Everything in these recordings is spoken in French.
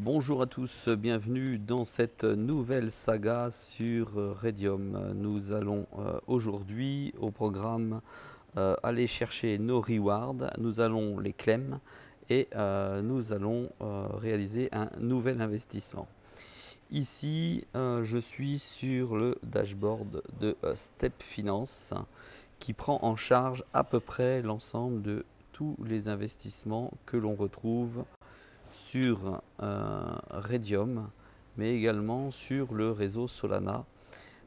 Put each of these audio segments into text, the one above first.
Bonjour à tous, bienvenue dans cette nouvelle saga sur Radium. Nous allons aujourd'hui au programme aller chercher nos rewards, nous allons les claim et nous allons réaliser un nouvel investissement. Ici, je suis sur le dashboard de Step Finance qui prend en charge à peu près l'ensemble de tous les investissements que l'on retrouve sur Radium, mais également sur le réseau Solana,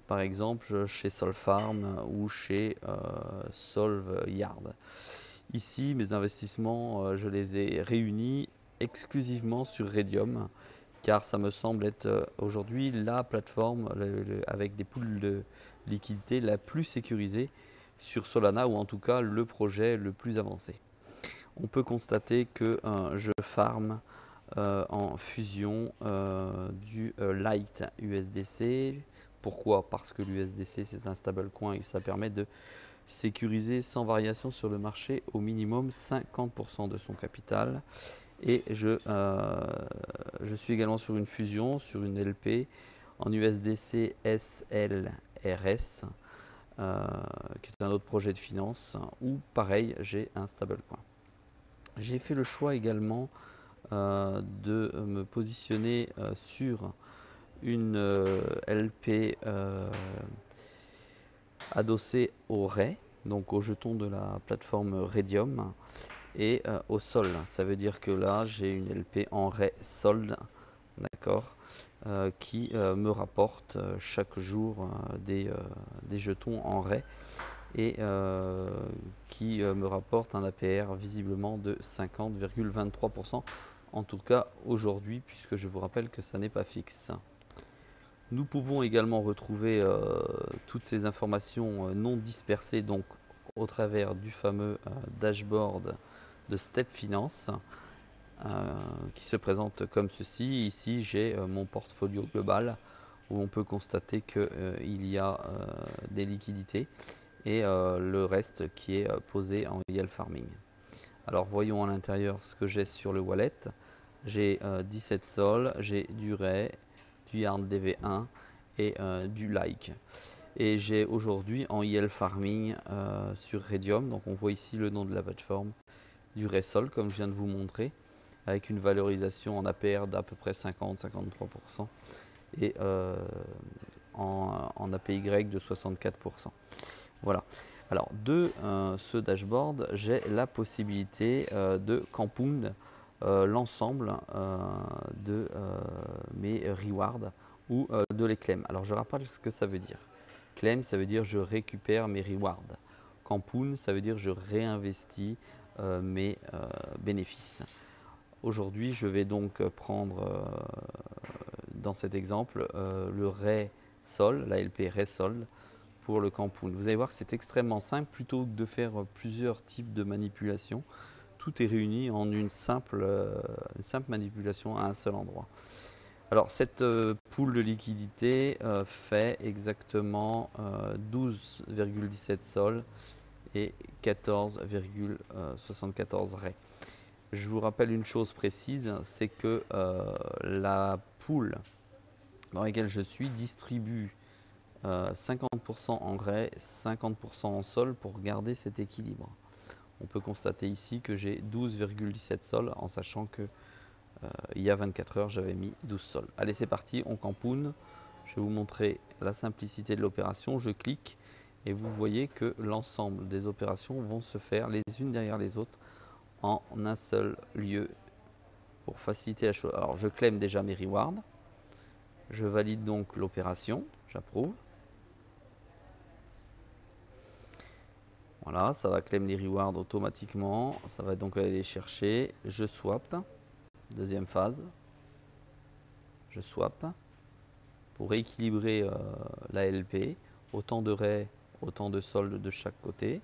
par exemple chez Solfarm ou chez SolveYard. Ici, mes investissements, je les ai réunis exclusivement sur Radium, car ça me semble être aujourd'hui la plateforme avec des poules de liquidité la plus sécurisée sur Solana, ou en tout cas le projet le plus avancé. On peut constater que je farm en fusion du Light USDC. Pourquoi? Parce que l'USDC c'est un stablecoin et ça permet de sécuriser sans variation sur le marché au minimum 50% de son capital. Et je suis également sur une fusion, sur une LP en USDC SLRS, qui est un autre projet de finance, où pareil j'ai un stablecoin. J'ai fait le choix également de me positionner sur une LP adossée au RAI, donc au jeton de la plateforme Radium, et au sol. Ça veut dire que là j'ai une LP en RAI Sold, d'accord, qui me rapporte chaque jour des jetons en RAI et qui me rapporte un APR visiblement de 50,23%, en tout cas aujourd'hui, puisque je vous rappelle que ça n'est pas fixe. Nous pouvons également retrouver toutes ces informations non dispersées donc au travers du fameux dashboard de Step Finance qui se présente comme ceci. Ici j'ai mon portfolio global où on peut constater qu'il y a des liquidités et le reste qui est posé en yield farming. Alors voyons à l'intérieur ce que j'ai sur le wallet. J'ai 17 sols, j'ai du RAI, du Yarn DV1 et du Like. Et j'ai aujourd'hui en yield farming sur Radium, donc on voit ici le nom de la plateforme, du RAI Sol comme je viens de vous montrer, avec une valorisation en APR d'à peu près 50-53% et en APY de 64%. Voilà. Alors de ce dashboard, j'ai la possibilité de compound l'ensemble de mes rewards ou de les claim. Alors je rappelle ce que ça veut dire. Claim, ça veut dire je récupère mes rewards. Compound, ça veut dire je réinvestis mes bénéfices. Aujourd'hui, je vais donc prendre dans cet exemple le RAI Sol, la LP RAI Sol, pour le compound. Vous allez voir que c'est extrêmement simple, plutôt que de faire plusieurs types de manipulations. Tout est réuni en une simple manipulation à un seul endroit. Alors cette pool de liquidité fait exactement 12,17 sols et 14,74 RAI. Je vous rappelle une chose précise, c'est que la pool dans laquelle je suis distribue 50% en RAI, 50% en sol pour garder cet équilibre. On peut constater ici que j'ai 12,17 sols en sachant que il y a 24 heures j'avais mis 12 sols. Allez, c'est parti, on campoune. Je vais vous montrer la simplicité de l'opération. Je clique et vous voyez que l'ensemble des opérations vont se faire les unes derrière les autres en un seul lieu pour faciliter la chose. Alors je claim déjà mes rewards. Je valide donc l'opération, j'approuve. Voilà, ça va claim les rewards automatiquement. Ça va donc aller les chercher. Je swap. Deuxième phase. Je swap pour rééquilibrer la LP. Autant de RAI, autant de soldes de chaque côté.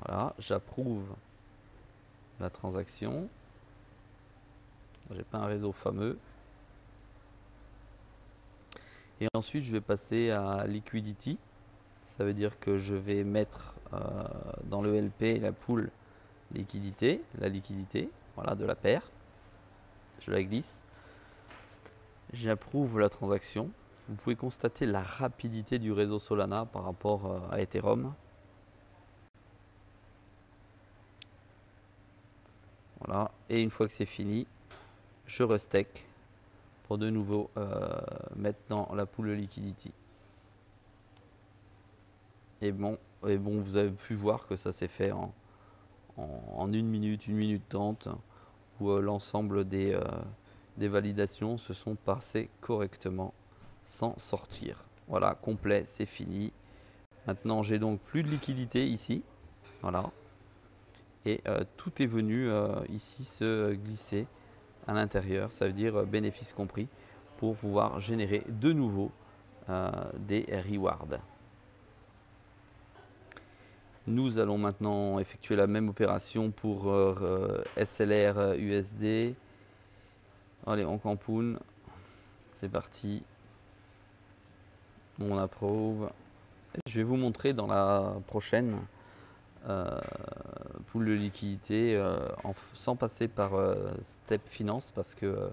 Voilà, j'approuve la transaction. J'ai pas un réseau fameux. Et ensuite, je vais passer à Liquidity. Ça veut dire que je vais mettre dans le LP la pool liquidité, la liquidité, voilà, de la paire. Je la glisse. J'approuve la transaction. Vous pouvez constater la rapidité du réseau Solana par rapport à Ethereum. Voilà. Et une fois que c'est fini, je restake pour de nouveau mettre dans la pool liquidity. Et bon, vous avez pu voir que ça s'est fait en 1 minute 30, où l'ensemble des validations se sont passées correctement sans sortir. Voilà, complet, c'est fini. Maintenant, j'ai donc plus de liquidité ici. Voilà. Et tout est venu ici se glisser à l'intérieur. Ça veut dire bénéfice compris pour pouvoir générer de nouveau des rewards. Nous allons maintenant effectuer la même opération pour SLR USD. Allez, on campoune. C'est parti. On approuve. Je vais vous montrer dans la prochaine pool de liquidité sans passer par Step Finance, parce que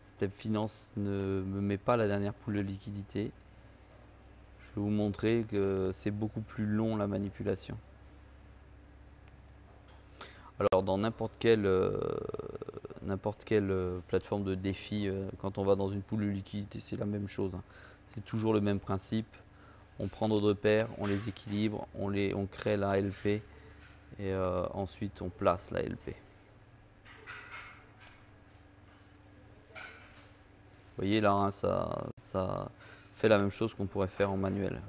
Step Finance ne me met pas la dernière pool de liquidité. Je vais vous montrer que c'est beaucoup plus long la manipulation. Alors dans n'importe quelle plateforme de défi, quand on va dans une pool de liquidité, c'est la même chose, hein. C'est toujours le même principe. On prend nos deux paires, on les équilibre, on crée la LP et ensuite on place la LP. Vous voyez là, hein, ça fait la même chose qu'on pourrait faire en manuel.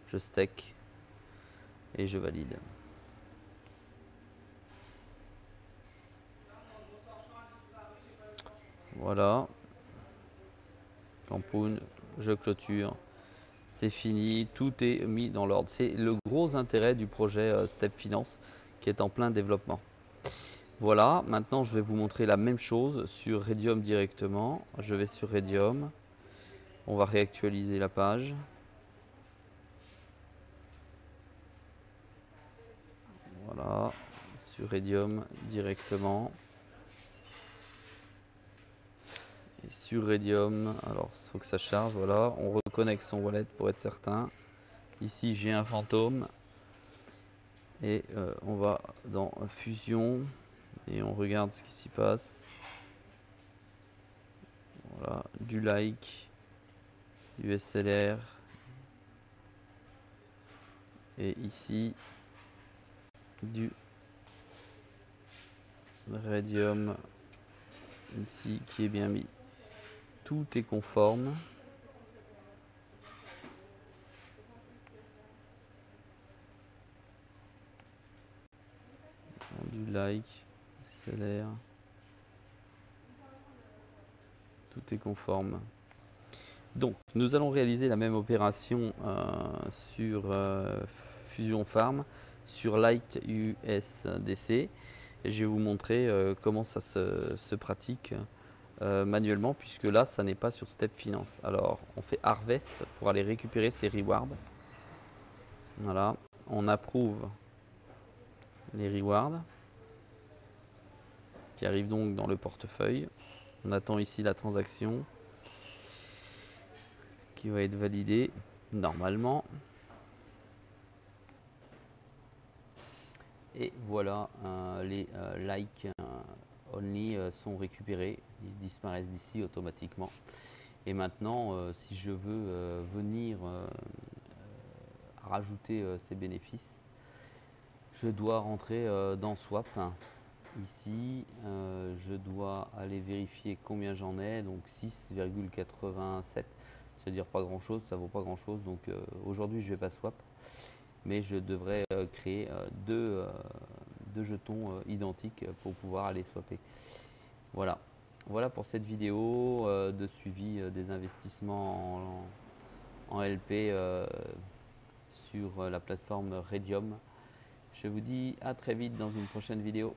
Je stake et je valide. Voilà. Campoun, je clôture. C'est fini, tout est mis dans l'ordre. C'est le gros intérêt du projet Step Finance qui est en plein développement. Voilà, maintenant je vais vous montrer la même chose sur Redium directement. Je vais sur Redium. On va réactualiser la page. Voilà, sur Redium directement. Et sur Redium, alors il faut que ça charge, voilà. On reconnecte son wallet pour être certain. Ici j'ai un fantôme. Et on va dans Fusion et on regarde ce qui s'y passe. Voilà, du like, du SLR. Et ici, du Redium, ici qui est bien mis. Tout est conforme. Du like, SLR. Tout est conforme. Donc, nous allons réaliser la même opération sur Fusion Farm, sur Light USDC. Et je vais vous montrer comment ça se pratique manuellement, puisque là, ça n'est pas sur Step Finance. Alors, on fait Harvest pour aller récupérer ces rewards. Voilà, on approuve les rewards qui arrivent donc dans le portefeuille. On attend ici la transaction qui va être validée normalement. Et voilà, les likes only sont récupérés, ils disparaissent d'ici automatiquement. Et maintenant, si je veux venir rajouter ces bénéfices, je dois rentrer dans Swap. Ici, je dois aller vérifier combien j'en ai, donc 6,87. C'est-à-dire pas grand chose, ça vaut pas grand chose. Donc aujourd'hui, je vais pas swap, mais je devrais créer deux jetons identiques pour pouvoir aller swapper. Voilà. Voilà pour cette vidéo de suivi des investissements en LP sur la plateforme Redium. Je vous dis à très vite dans une prochaine vidéo.